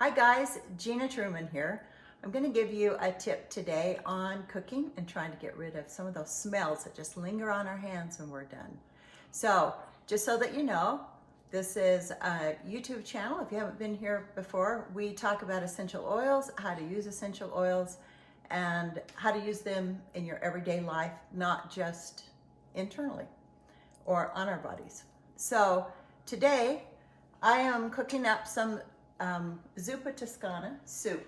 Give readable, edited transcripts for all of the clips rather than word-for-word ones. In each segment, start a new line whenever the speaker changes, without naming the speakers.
Hi guys, Gina Truman here. I'm going to give you a tip today on cooking and trying to get rid of some of those smells that just linger on our hands when we're done. So, just so that you know, this is a YouTube channel. If you haven't been here before, we talk about essential oils, how to use essential oils, and how to use them in your everyday life, not just internally or on our bodies. So, today I am cooking up some zuppa toscana soup,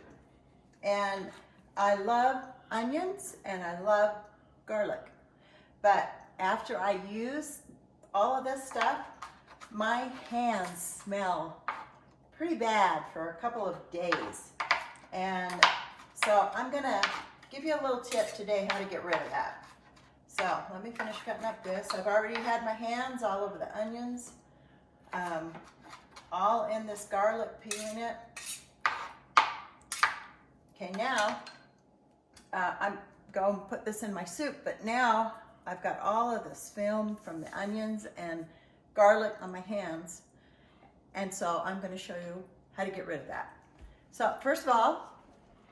and I love onions and I love garlic, but after I use all of this stuff, my hands smell pretty bad for a couple of days, and so I'm gonna give you a little tip today how to get rid of that. So let me finish cutting up this. I've already had my hands all over the onions, all in this garlic, peeling it. Okay, now I'm going to put this in my soup, but now I've got all of this film from the onions and garlic on my hands, and so I'm going to show you how to get rid of that. So first of all,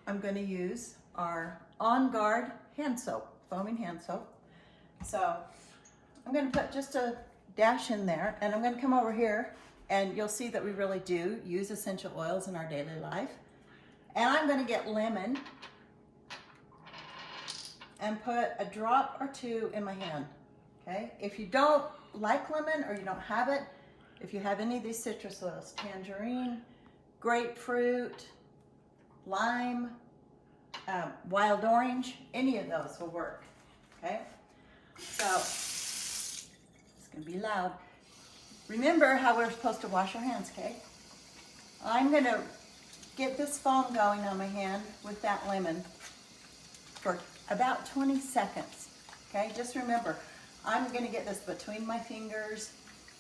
I'm going to use our On Guard hand soap, foaming hand soap. So I'm going to put just a dash in there, and I'm going to come over here, and you'll see that we really do use essential oils in our daily life. And I'm going to get lemon and put a drop or two in my hand. Okay? If you don't like lemon or you don't have it, if you have any of these citrus oils, tangerine, grapefruit, lime, wild orange, any of those will work. Okay? So it's going to be loud. Remember how we're supposed to wash our hands, okay? I'm going to get this foam going on my hand with that lemon for about 20 seconds, okay? Just remember, I'm going to get this between my fingers,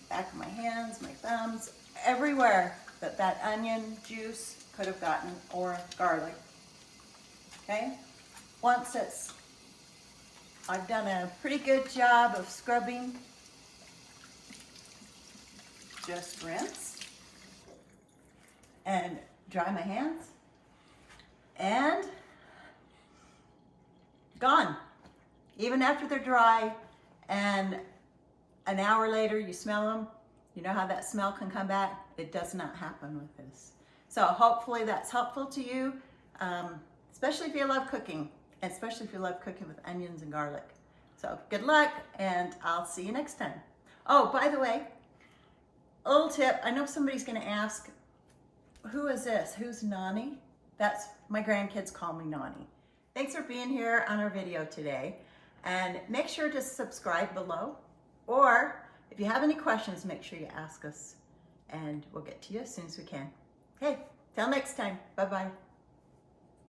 back of my hands, my thumbs, everywhere that that onion juice could have gotten, or garlic, okay? Once I've done a pretty good job of scrubbing, just rinse and dry my hands, and gone. Even after they're dry and an hour later you smell them, you know how that smell can come back? It does not happen with this. So hopefully that's helpful to you, especially if you love cooking, and especially if you love cooking with onions and garlic. So good luck, and I'll see you next time. Oh, by the way, a little tip. I know somebody's going to ask, who is this? Who's Nani? That's my grandkids call me Nani. Thanks for being here on our video today, and make sure to subscribe below, or if you have any questions, make sure you ask us and we'll get to you as soon as we can. Okay, till next time. Bye-bye.